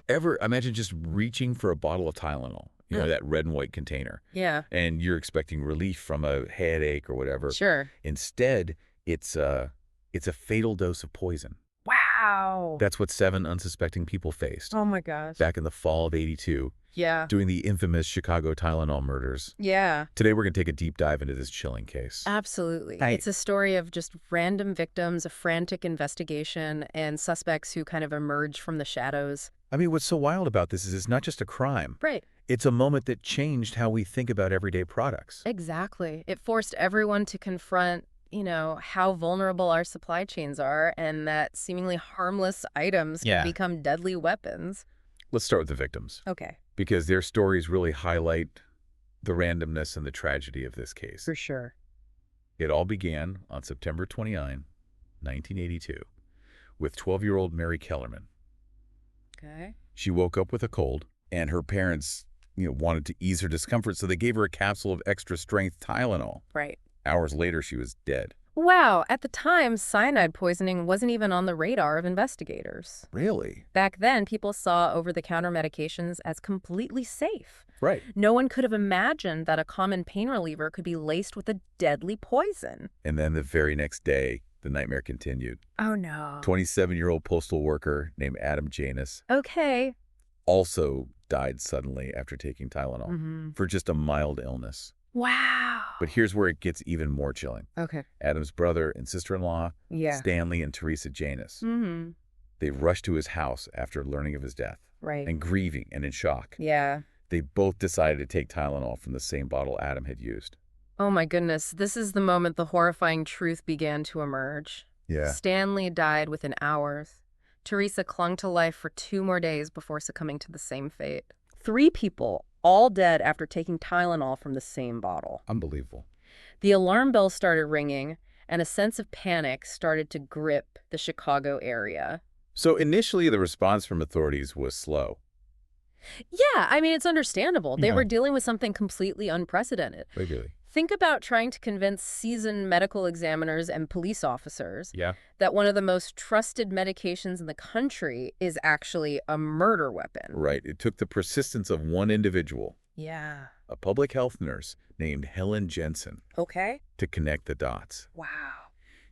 Ever imagine just reaching for a bottle of Tylenol, that red and white container, Yeah, and you're expecting relief from a headache or whatever. sure. Instead, it's a fatal dose of poison. Wow. That's what 7 unsuspecting people faced Oh my gosh. back in the fall of '82 Yeah. during the infamous Chicago Tylenol murders. Yeah. Today, we're going to take a deep dive into this chilling case. Absolutely. Right. It's a story of just random victims, a frantic investigation, and suspects who kind of emerge from the shadows. I mean, what's so wild about this is it's not just a crime. Right. It's a moment that changed how we think about everyday products. Exactly. It forced everyone to confront, how vulnerable our supply chains are and that seemingly harmless items can become deadly weapons. Let's start with the victims, Okay. because their stories really highlight the randomness and the tragedy of this case. For sure. It all began on September 29, 1982, with 12-year-old Mary Kellerman. Okay. She woke up with a cold, and her parents, wanted to ease her discomfort, so they gave her a capsule of extra-strength Tylenol. Right. Hours later, she was dead. Wow. At the time, cyanide poisoning wasn't even on the radar of investigators. Really? Back then, people saw over-the-counter medications as completely safe. Right. No one could have imagined that a common pain reliever could be laced with a deadly poison. And then the very next day, the nightmare continued. Oh, no. 27-year-old postal worker named Adam Janus Okay. also died suddenly after taking Tylenol for just a mild illness. Wow. But here's where it gets even more chilling. Okay. Adam's brother and sister-in-law, Yeah. Stanley and Teresa Janus, they rushed to his house after learning of his death. Right. And grieving and in shock. Yeah. They both decided to take Tylenol from the same bottle Adam had used. Oh my goodness, this is the moment the horrifying truth began to emerge. Yeah. Stanley died within hours. Teresa clung to life for 2 more days before succumbing to the same fate. 3 people, all dead after taking Tylenol from the same bottle. Unbelievable. The alarm bell started ringing, and a sense of panic started to grip the Chicago area. So initially, the response from authorities was slow. Yeah, I mean, it's understandable. They Yeah. were dealing with something completely unprecedented. Regularly. Think about trying to convince seasoned medical examiners and police officers Yeah. that one of the most trusted medications in the country is actually a murder weapon. Right. It took the persistence of one individual, Yeah. a public health nurse named Helen Jensen, Okay. to connect the dots. Wow.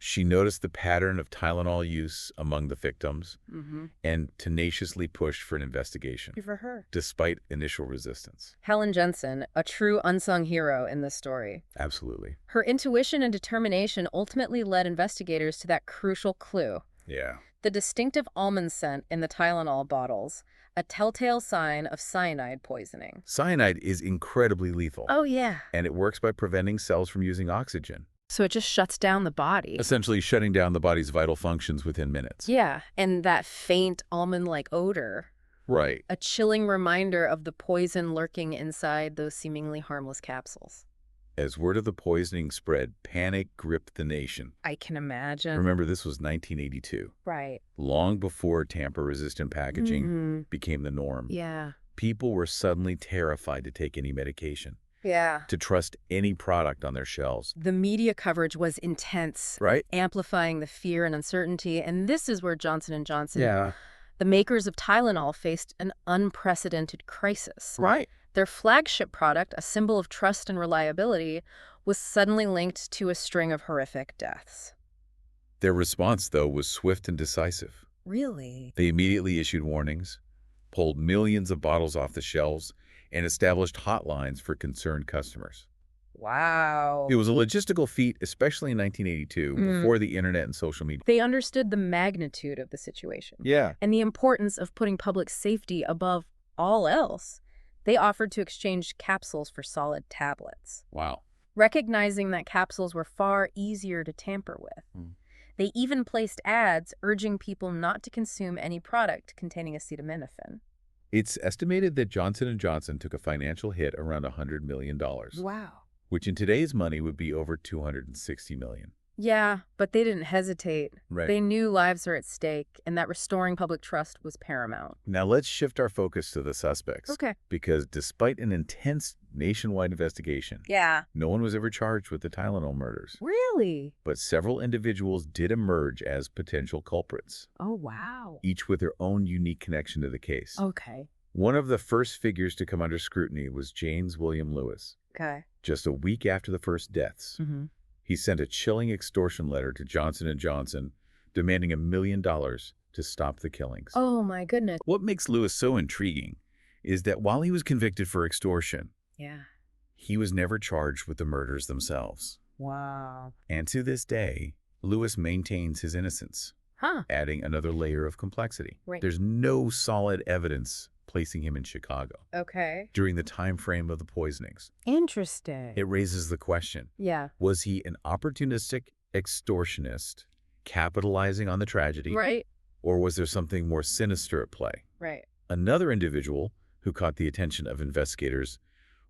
She noticed the pattern of Tylenol use among the victims and tenaciously pushed for an investigation, Good for her. despite initial resistance. Helen Jensen, a true unsung hero in this story. Absolutely. Her intuition and determination ultimately led investigators to that crucial clue. Yeah. The distinctive almond scent in the Tylenol bottles, a telltale sign of cyanide poisoning. Cyanide is incredibly lethal. Oh, yeah. And it works by preventing cells from using oxygen, So it just shuts down the body. essentially shutting down the body's vital functions within minutes. Yeah, and that faint almond-like odor. Right. A chilling reminder of the poison lurking inside those seemingly harmless capsules. As word of the poisoning spread, panic gripped the nation. I can imagine. Remember, this was 1982, Right. long before tamper-resistant packaging became the norm. Yeah. People were suddenly terrified to take any medication, Yeah. to trust any product on their shelves. The media coverage was intense, Right? amplifying the fear and uncertainty, and this is where Johnson & Johnson, Yeah. the makers of Tylenol, faced an unprecedented crisis. Right. Their flagship product, a symbol of trust and reliability, was suddenly linked to a string of horrific deaths. Their response, though, was swift and decisive. Really? They immediately issued warnings, pulled millions of bottles off the shelves, and established hotlines for concerned customers. Wow. It was a logistical feat, especially in 1982, before the internet and social media. They understood the magnitude of the situation Yeah. and the importance of putting public safety above all else. They offered to exchange capsules for solid tablets, Wow. recognizing that capsules were far easier to tamper with. They even placed ads urging people not to consume any product containing acetaminophen. It's estimated that Johnson & Johnson took a financial hit around $100 million, Wow. which in today's money would be over $260 million. Yeah, but they didn't hesitate. Right. They knew lives are at stake and that restoring public trust was paramount. Now let's shift our focus to the suspects. Okay. Because despite an intense nationwide investigation, Yeah. no one was ever charged with the Tylenol murders. Really? But several individuals did emerge as potential culprits, Oh, wow. each with their own unique connection to the case. Okay. One of the first figures to come under scrutiny was James William Lewis. Okay. Just a week after the first deaths, Mm-hmm. he sent a chilling extortion letter to Johnson & Johnson demanding $1 million to stop the killings. Oh, my goodness. What makes Lewis so intriguing is that while he was convicted for extortion, Yeah. he was never charged with the murders themselves. Wow. And to this day, Lewis maintains his innocence, Huh. adding another layer of complexity. Right. There's no solid evidence placing him in Chicago Okay. during the time frame of the poisonings. Interesting. It raises the question, Yeah. was he an opportunistic extortionist capitalizing on the tragedy, Right. or was there something more sinister at play? Right. Another individual who caught the attention of investigators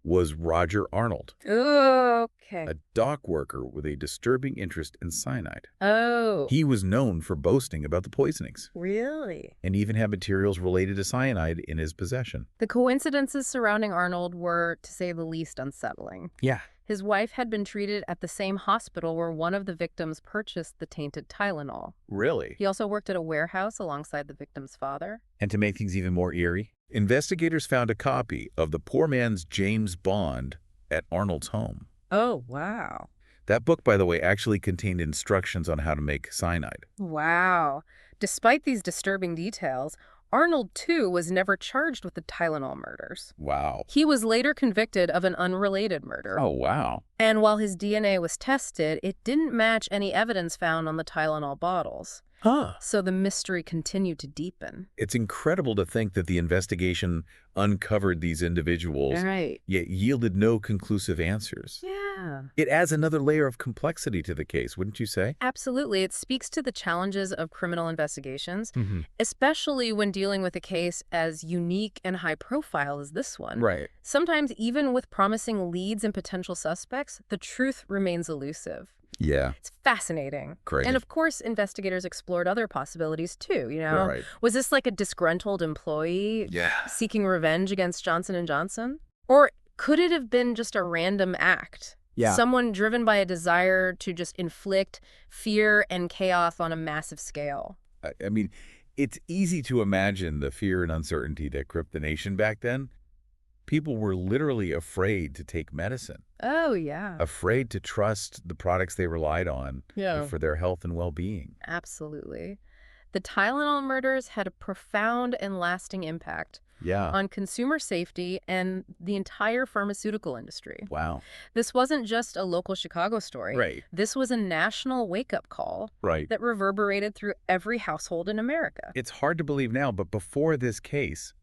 was Roger Arnold, Okay. a dock worker with a disturbing interest in cyanide. Oh. He was known for boasting about the poisonings Really? and even had materials related to cyanide in his possession. The coincidences surrounding Arnold were, to say the least, unsettling. Yeah. His wife had been treated at the same hospital where one of the victims purchased the tainted Tylenol. Really? He also worked at a warehouse alongside the victim's father. And to make things even more eerie, investigators found a copy of the poor man's James Bond at Arnold's home. Oh, wow. That book, by the way, actually contained instructions on how to make cyanide. Wow. Despite these disturbing details, Arnold, too, was never charged with the Tylenol murders. Wow. He was later convicted of an unrelated murder. Oh, wow. And while his DNA was tested, it didn't match any evidence found on the Tylenol bottles. Huh. So the mystery continued to deepen. It's incredible to think that the investigation uncovered these individuals, Right. yet yielded no conclusive answers. Yeah. It adds another layer of complexity to the case, wouldn't you say? Absolutely. It speaks to the challenges of criminal investigations, Mm-hmm. especially when dealing with a case as unique and high profile as this one. Right. Sometimes, even with promising leads and potential suspects, the truth remains elusive. Yeah. It's fascinating. Crazy. And of course, investigators explored other possibilities too, you know? Right. Was this like a disgruntled employee Yeah. seeking revenge against Johnson & Johnson? Or could it have been just a random act? Yeah. Someone driven by a desire to just inflict fear and chaos on a massive scale. I mean, it's easy to imagine the fear and uncertainty that gripped the nation back then. People were literally afraid to take medicine, Oh, yeah. afraid to trust the products they relied on Yeah. for their health and well-being. Absolutely. The Tylenol murders had a profound and lasting impact Yeah. on consumer safety and the entire pharmaceutical industry. Wow. This wasn't just a local Chicago story. Right. This was a national wake-up call Right. that reverberated through every household in America. It's hard to believe now, but before this case,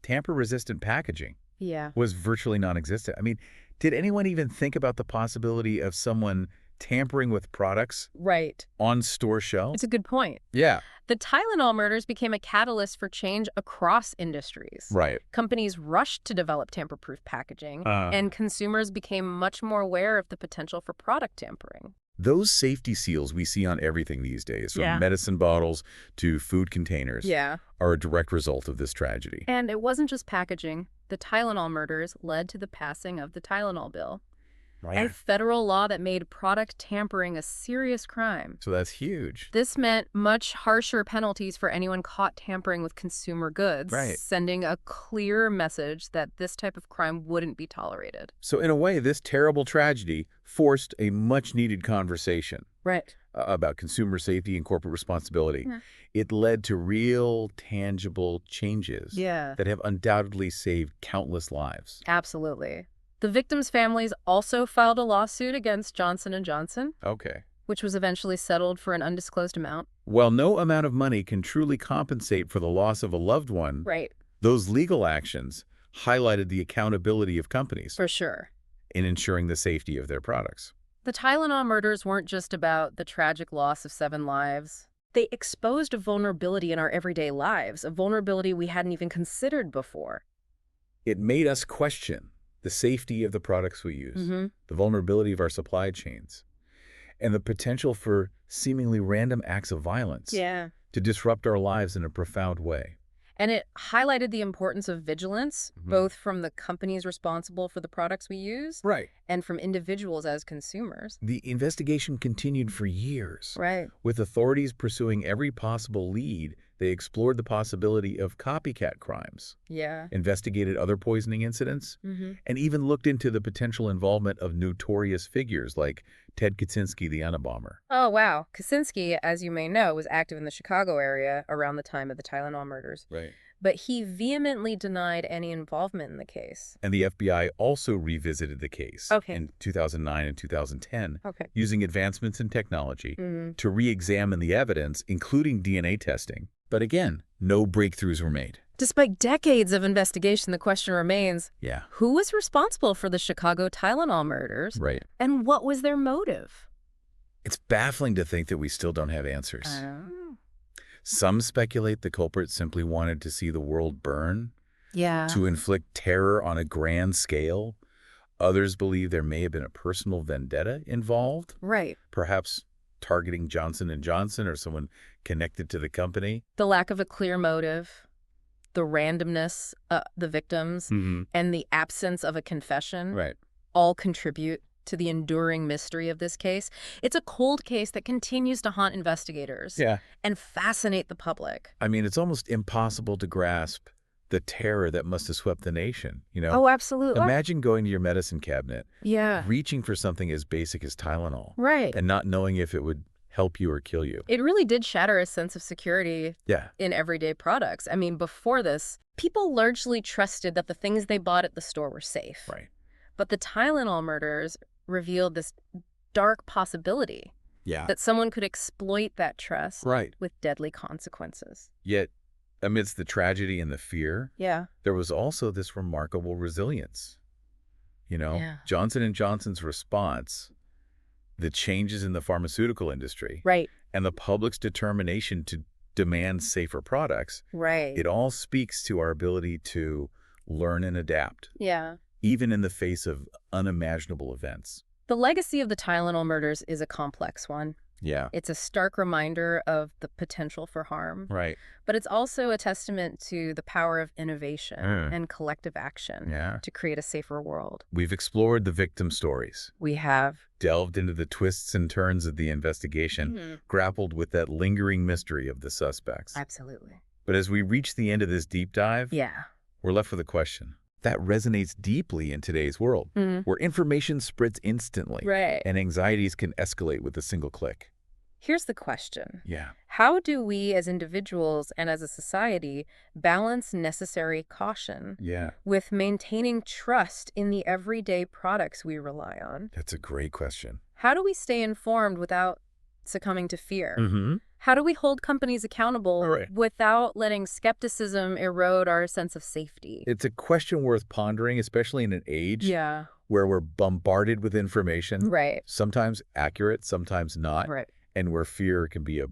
tamper-resistant packaging Yeah. was virtually non-existent. I mean, did anyone even think about the possibility of someone tampering with products Right. on store shelves? It's a good point. Yeah. The Tylenol murders became a catalyst for change across industries. Right. Companies rushed to develop tamper-proof packaging, and consumers became much more aware of the potential for product tampering. Those safety seals we see on everything these days, from Yeah. medicine bottles to food containers, Yeah. are a direct result of this tragedy. And it wasn't just packaging. The Tylenol murders led to the passing of the Tylenol bill, a federal law that made product tampering a serious crime. So that's huge. This meant much harsher penalties for anyone caught tampering with consumer goods, Right. sending a clear message that this type of crime wouldn't be tolerated. So in a way, this terrible tragedy forced a much-needed conversation Right. about consumer safety and corporate responsibility. Yeah. It led to real, tangible changes Yeah. that have undoubtedly saved countless lives. Absolutely. The victims' families also filed a lawsuit against Johnson & Johnson, Okay. which was eventually settled for an undisclosed amount. While no amount of money can truly compensate for the loss of a loved one, Right. those legal actions highlighted the accountability of companies For sure. in ensuring the safety of their products. The Tylenol murders weren't just about the tragic loss of 7 lives. They exposed a vulnerability in our everyday lives, a vulnerability we hadn't even considered before. It made us question the safety of the products we use, Mm-hmm. the vulnerability of our supply chains, and the potential for seemingly random acts of violence Yeah. to disrupt our lives in a profound way. And it highlighted the importance of vigilance, both from the companies responsible for the products we use Right. and from individuals as consumers. The investigation continued for years. Right. With authorities pursuing every possible lead, they explored the possibility of copycat crimes, Yeah. investigated other poisoning incidents, Mm-hmm. and even looked into the potential involvement of notorious figures like Ted Kaczynski, the Unabomber. Oh, wow. Kaczynski, as you may know, was active in the Chicago area around the time of the Tylenol murders. Right. But he vehemently denied any involvement in the case. And the FBI also revisited the case Okay. in 2009 and 2010, Okay. using advancements in technology Mm-hmm. to re-examine the evidence, including DNA testing. But again, no breakthroughs were made. Despite decades of investigation, the question remains, Yeah. who was responsible for the Chicago Tylenol murders? Right. And what was their motive? It's baffling to think that we still don't have answers. Oh. Some speculate the culprit simply wanted to see the world burn, Yeah. to inflict terror on a grand scale. Others believe there may have been a personal vendetta involved, Right. perhaps targeting Johnson & Johnson or someone connected to the company. The lack of a clear motive, the randomness, the victims, and the absence of a confession Right. all contribute to the enduring mystery of this case. It's a cold case that continues to haunt investigators Yeah. and fascinate the public. I mean, it's almost impossible to grasp the terror that must have swept the nation, you know? Oh, absolutely. Imagine going to your medicine cabinet, Yeah. reaching for something as basic as Tylenol, Right. and not knowing if it would help you or kill you. It really did shatter a sense of security Yeah. in everyday products. I mean, before this, people largely trusted that the things they bought at the store were safe. Right. But the Tylenol murders revealed this dark possibility Yeah. that someone could exploit that trust Right. with deadly consequences. Yet, amidst the tragedy and the fear, Yeah. there was also this remarkable resilience. You know, Yeah. Johnson & Johnson's response, the changes in the pharmaceutical industry, Right. and the public's determination to demand safer products, Right. it all speaks to our ability to learn and adapt, Yeah. even in the face of unimaginable events. The legacy of the Tylenol murders is a complex one. Yeah. It's a stark reminder of the potential for harm, Right. but it's also a testament to the power of innovation Mm. and collective action Yeah. to create a safer world. We've explored the victim stories, We have. delved into the twists and turns of the investigation, grappled with that lingering mystery of the suspects. Absolutely. But as we reach the end of this deep dive, Yeah. we're left with a question that resonates deeply in today's world, where information spreads instantly Right. and anxieties can escalate with a single click. Here's the question. Yeah. How do we as individuals and as a society balance necessary caution Yeah. with maintaining trust in the everyday products we rely on? That's a great question. How do we stay informed without succumbing to fear? Mm-hmm. How do we hold companies accountable Right. without letting skepticism erode our sense of safety? It's a question worth pondering, especially in an age Yeah. where we're bombarded with information, Right. sometimes accurate, sometimes not, Right. and where fear can be a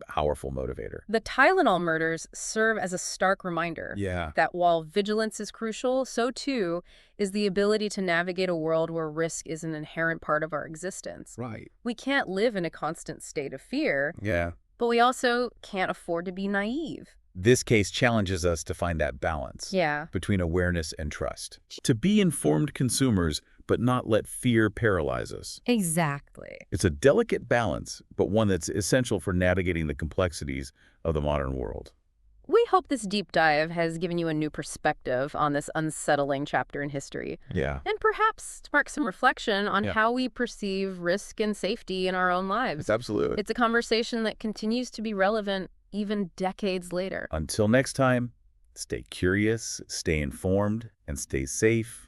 powerful motivator. The Tylenol murders serve as a stark reminder Yeah. that while vigilance is crucial, so too is the ability to navigate a world where risk is an inherent part of our existence. Right. We can't live in a constant state of fear, Yeah. but we also can't afford to be naive. This case challenges us to find that balance Yeah. between awareness and trust. To be informed consumers, but not let fear paralyze us. Exactly. It's a delicate balance, but one that's essential for navigating the complexities of the modern world. We hope this deep dive has given you a new perspective on this unsettling chapter in history, Yeah. and perhaps spark some reflection on Yeah. how we perceive risk and safety in our own lives. absolutely. It's a conversation that continues to be relevant even decades later. Until next time, stay curious, stay informed, and stay safe.